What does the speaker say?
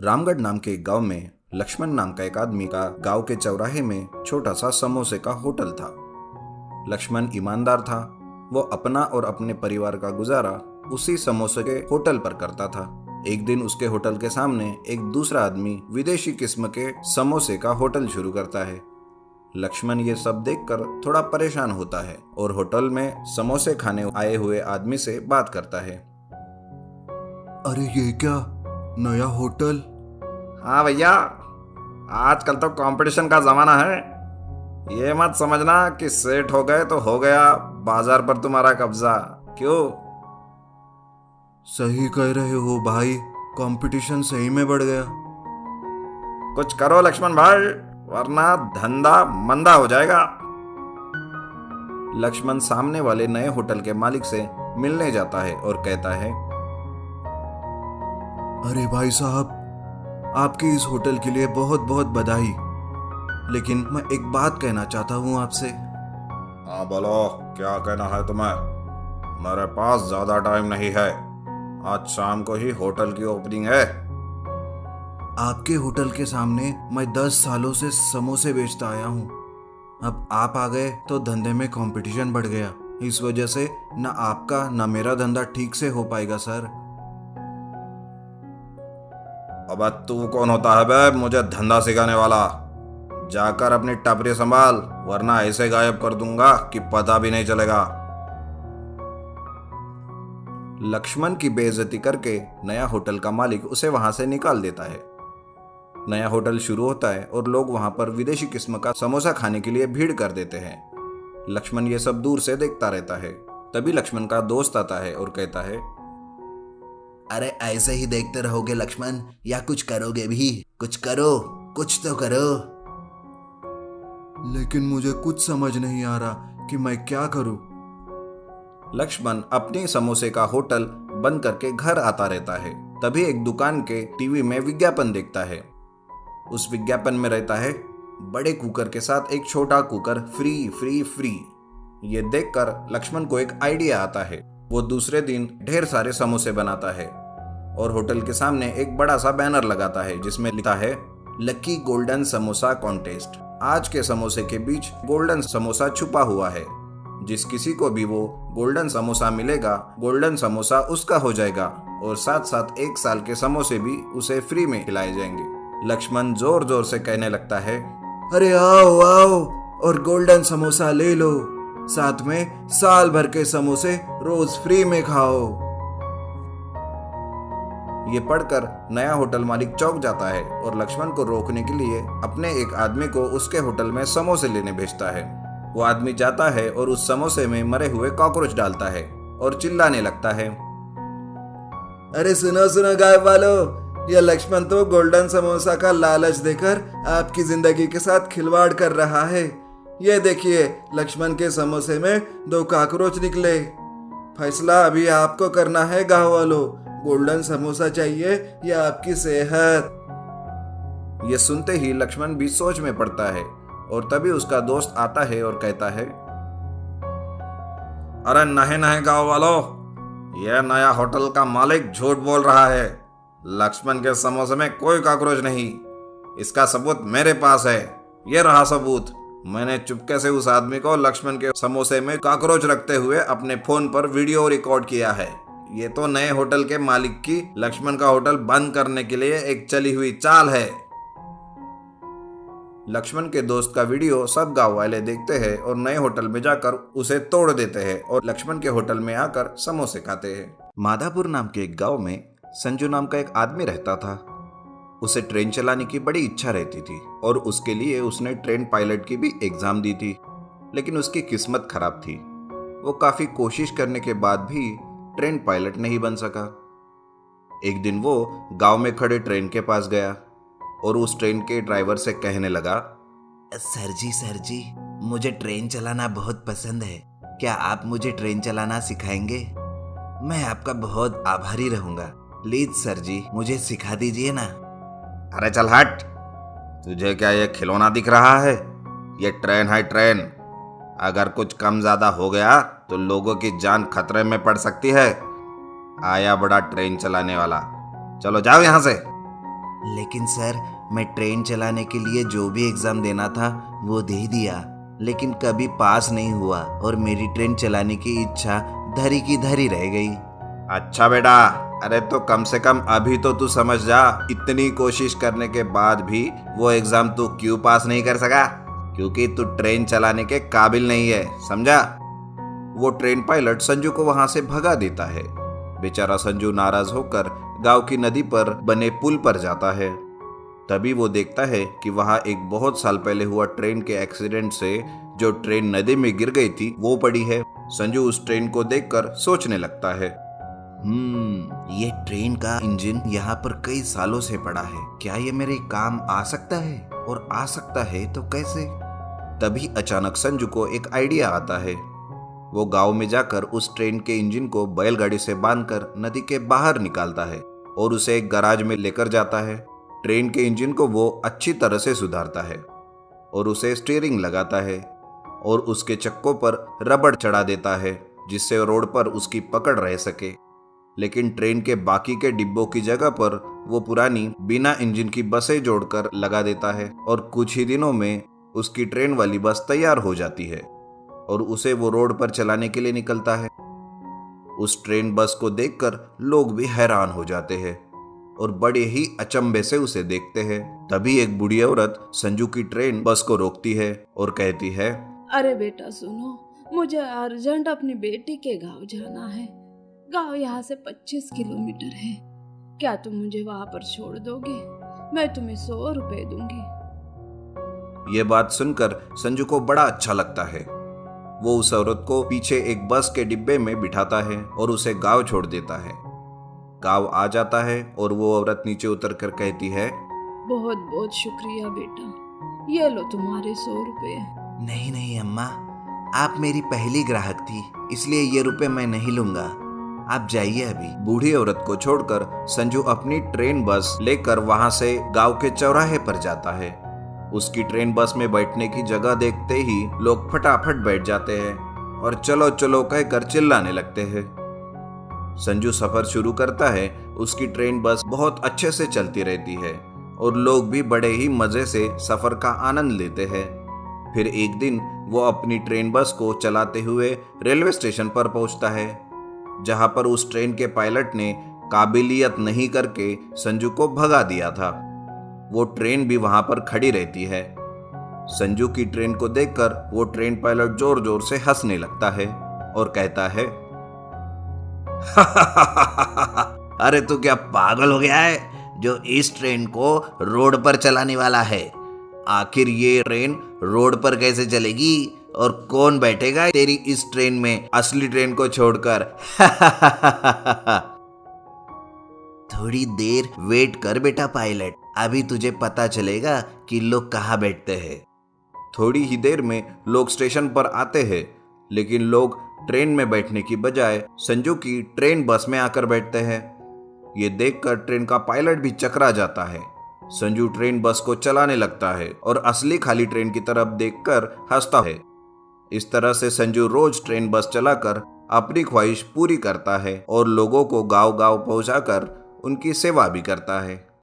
रामगढ़ नाम के एक गांव में लक्ष्मण नाम का एक आदमी का गांव के चौराहे में छोटा सा समोसे का होटल था। लक्ष्मण ईमानदार था। वो अपना और अपने परिवार का गुजारा उसी समोसे के होटल पर करता था। एक दिन उसके होटल के सामने एक दूसरा आदमी विदेशी किस्म के समोसे का होटल शुरू करता है। लक्ष्मण ये सब देखकर थोड़ा परेशान होता है और होटल में समोसे खाने आए हुए आदमी से बात करता है। अरे ये क्या नया होटल? हाँ भैया, आजकल तो कंपटीशन का जमाना है। ये मत समझना कि सेठ हो गए तो हो गया बाजार पर तुम्हारा कब्जा। क्यों? सही कह रहे हो भाई, कंपटीशन सही में बढ़ गया। कुछ करो लक्ष्मण भाई, वरना धंधा मंदा हो जाएगा। लक्ष्मण सामने वाले नए होटल के मालिक से मिलने जाता है और कहता है, अरे भाई साहब, आपके इस होटल के लिए बहुत बहुत बधाई, लेकिन मैं एक बात कहना चाहता हूँ आपसे। हाँ बोलो, क्या कहना है तुम्हें? मेरे पास ज्यादा टाइम नहीं है, आज शाम को ही होटल की ओपनिंग है। आपके होटल के सामने मैं 10 सालों से समोसे बेचता आया हूँ। अब आप आ गए तो धंधे में कंपटीशन बढ़ गया। इस वजह से न आपका न मेरा धंधा ठीक से हो पाएगा सर। अब तू कौन होता है बे मुझे धंधा सिखाने वाला? जाकर अपनी टपरी संभाल, वरना ऐसे गायब कर दूंगा कि पता भी नहीं चलेगा। लक्ष्मण की बेइज्जती करके नया होटल का मालिक उसे वहां से निकाल देता है। नया होटल शुरू होता है और लोग वहां पर विदेशी किस्म का समोसा खाने के लिए भीड़ कर देते हैं। लक्ष्मण ये सब दूर से देखता रहता है। तभी लक्ष्मण का दोस्त आता है और कहता है, अरे ऐसे ही देखते रहोगे लक्ष्मण, या कुछ करोगे भी? कुछ करो, कुछ तो करो। लेकिन मुझे कुछ समझ नहीं आ रहा कि मैं क्या करूं। लक्ष्मण अपने समोसे का होटल बंद करके घर आता रहता है। तभी एक दुकान के टीवी में विज्ञापन देखता है। उस विज्ञापन में रहता है, बड़े कुकर के साथ एक छोटा कुकर फ्री फ्री फ्री। ये देखकर लक्ष्मण को एक आइडिया आता है। वो दूसरे दिन ढेर सारे समोसे बनाता है और होटल के सामने एक बड़ा सा बैनर लगाता है जिसमें लिखा है, लकी गोल्डन समोसा कॉन्टेस्ट। आज के समोसे के बीच गोल्डन समोसा छुपा हुआ है। जिस किसी को भी वो गोल्डन समोसा मिलेगा, गोल्डन समोसा उसका हो जाएगा और साथ साथ 1 साल के समोसे भी उसे फ्री में खिलाए जाएंगे। लक्ष्मण जोर जोर से कहने लगता है, अरे आओ आओ और गोल्डन समोसा ले लो, साथ में साल भर के समोसे रोज फ्री में खाओ। ये पढ़कर नया होटल मालिक चौंक जाता है और लक्ष्मण को रोकने के लिए अपने एक आदमी को उसके होटल में समोसे लेने भेजता है। वो आदमी जाता है और उस समोसे में मरे हुए कॉकरोच डालता है और चिल्लाने लगता है, अरे सुनो सुनो गायब वालों, यह लक्ष्मण तो गोल्डन समोसा का लालच देकर आपकी जिंदगी के साथ खिलवाड़ कर रहा है। ये देखिए, लक्ष्मण के समोसे में 2 कॉकरोच निकले। फैसला अभी आपको करना है गाँव वालों, गोल्डन समोसा चाहिए या आपकी सेहत। ये सुनते ही लक्ष्मण भी सोच में पड़ता है और तभी उसका दोस्त आता है और कहता है, अरे नहीं नहीं गाँव वालों, यह नया होटल का मालिक झूठ बोल रहा है। लक्ष्मण के समोसे में कोई कॉकरोच नहीं। इसका सबूत मेरे पास है। ये रहा सबूत। मैंने चुपके से उस आदमी को लक्ष्मण के समोसे में कॉकरोच रखते हुए अपने फोन पर वीडियो रिकॉर्ड किया है। ये तो नए होटल के मालिक की लक्ष्मण का होटल बंद करने के लिए एक चली हुई चाल है। लक्ष्मण के दोस्त का वीडियो सब गांव वाले देखते हैं और नए होटल में जाकर उसे तोड़ देते हैं और लक्ष्मण के होटल में आकर समोसे खाते हैं। माधापुर नाम के एक गांव में संजू नाम का एक आदमी रहता था। उसे ट्रेन चलाने की बड़ी इच्छा रहती थी और उसके लिए उसने ट्रेन पायलट की भी एग्जाम दी थी, लेकिन उसकी किस्मत खराब थी। वो काफी कोशिश करने के बाद भी ट्रेन पायलट नहीं बन सका। एक दिन वो गांव में खड़े ट्रेन के पास गया और उस ट्रेन के ड्राइवर से कहने लगा, सर जी, मुझे ट्रेन चलाना बहुत पसंद है। क्या आप मुझे ट्रेन चलाना सिखाएंगे? मैं आपका बहुत आभारी रहूंगा। प्लीज सर जी, मुझे सिखा दीजिए ना। अरे चल हट, तुझे क्या ये खिलौना दिख रहा है? ये ट्रेन है ट्रेन। अगर कुछ कम ज्यादा हो गया तो लोगों की जान खतरे में पड़ सकती है। आया बड़ा ट्रेन चलाने वाला, चलो जाओ यहां से। लेकिन सर, मैं ट्रेन चलाने के लिए जो भी एग्जाम देना था वो दे दिया, लेकिन कभी पास नहीं हुआ और मेरी ट्रेन चलाने की इच्छा धरी की धरी रह गई। अच्छा बेटा, अरे तो कम से कम अभी तो तू समझ जा, इतनी कोशिश करने के बाद भी वो एग्जाम तू क्यों पास नहीं कर सका? क्योंकि तू ट्रेन चलाने के काबिल नहीं है, समझा? वो ट्रेन पायलट संजू को वहां से भगा देता है। बेचारा संजू नाराज होकर गांव की नदी पर बने पुल पर जाता है। तभी वो देखता है कि वहां एक बहुत साल पहले हुआ ट्रेन के एक्सीडेंट से जो ट्रेन नदी में गिर गई थी वो पड़ी है। संजू उस ट्रेन को देखकर सोचने लगता है, ये ट्रेन का इंजन यहाँ पर कई सालों से पड़ा है, क्या ये मेरे काम आ सकता है? और आ सकता है तो कैसे? तभी अचानक संजू को एक आइडिया आता है। वो गांव में जाकर उस ट्रेन के इंजन को बैलगाड़ी से बांधकर नदी के बाहर निकालता है और उसे एक गैराज में लेकर जाता है। ट्रेन के इंजन को वो अच्छी तरह से सुधारता है और उसे स्टीयरिंग लगाता है और उसके चक्कों पर रबड़ चढ़ा देता है जिससे रोड पर उसकी पकड़ रह सके। लेकिन ट्रेन के बाकी के डिब्बों की जगह पर वो पुरानी बिना इंजन की बसें जोड़कर लगा देता है और कुछ ही दिनों में उसकी ट्रेन वाली बस तैयार हो जाती है और उसे वो रोड पर चलाने के लिए निकलता है। उस ट्रेन बस को देखकर लोग भी हैरान हो जाते हैं और बड़े ही अचंभे से उसे देखते हैं। तभी एक बूढ़ी औरत संजू की ट्रेन बस को रोकती है और कहती है, अरे बेटा सुनो, मुझे अर्जेंट अपनी बेटी के गांव जाना है। गांव यहाँ से 25 किलोमीटर है। क्या तुम मुझे वहां पर छोड़ दोगे? मैं तुम्हें 100 रुपए दूंगी। ये बात सुनकर संजू को बड़ा अच्छा लगता है। वो उस औरत को पीछे एक बस के डिब्बे में बिठाता है और उसे गांव छोड़ देता है। गांव आ जाता है और वो औरत नीचे उतर कर कहती है, बहुत बहुत शुक्रिया बेटा, ये लो तुम्हारे 100 रुपए। नहीं नहीं अम्मा, आप मेरी पहली ग्राहक थी, इसलिए ये रुपए मैं नहीं लूंगा। आप जाइए अभी। बूढ़ी औरत को छोड़कर संजू अपनी ट्रेन बस लेकर वहां से गांव के चौराहे पर जाता है। उसकी ट्रेन बस में बैठने की जगह देखते ही लोग फटाफट बैठ जाते हैं और चलो चलो कहकर चिल्लाने लगते हैं। संजू सफर शुरू करता है। उसकी ट्रेन बस बहुत अच्छे से चलती रहती है और लोग भी बड़े ही मजे से सफर का आनंद लेते हैं। फिर एक दिन वो अपनी ट्रेन बस को चलाते हुए रेलवे स्टेशन पर पहुंचता है, जहां पर उस ट्रेन के पायलट ने काबिलियत नहीं करके संजू को भगा दिया था। वो ट्रेन भी वहां पर खड़ी रहती है। संजू की ट्रेन को देखकर वो ट्रेन पायलट जोर जोर से हंसने लगता है और कहता है, अरे तू क्या पागल हो गया है जो इस ट्रेन को रोड पर चलाने वाला है? आखिर ये ट्रेन रोड पर कैसे चलेगी और कौन बैठेगा तेरी इस ट्रेन में, असली ट्रेन को छोड़कर? थोड़ी देर वेट कर बेटा पायलट, अभी तुझे पता चलेगा कि लोग कहाँ बैठते हैं। थोड़ी ही देर में लोग स्टेशन पर आते हैं, लेकिन लोग ट्रेन में बैठने की बजाय संजू की ट्रेन बस में आकर बैठते हैं। ये देखकर ट्रेन का पायलट भी चकरा जाता है। संजू ट्रेन बस को चलाने लगता है और असली खाली ट्रेन की तरफ देखकर हंसता है। इस तरह से संजू रोज ट्रेन बस चलाकर अपनी ख्वाहिश पूरी करता है और लोगों को गांव गांव पहुंचाकर उनकी सेवा भी करता है।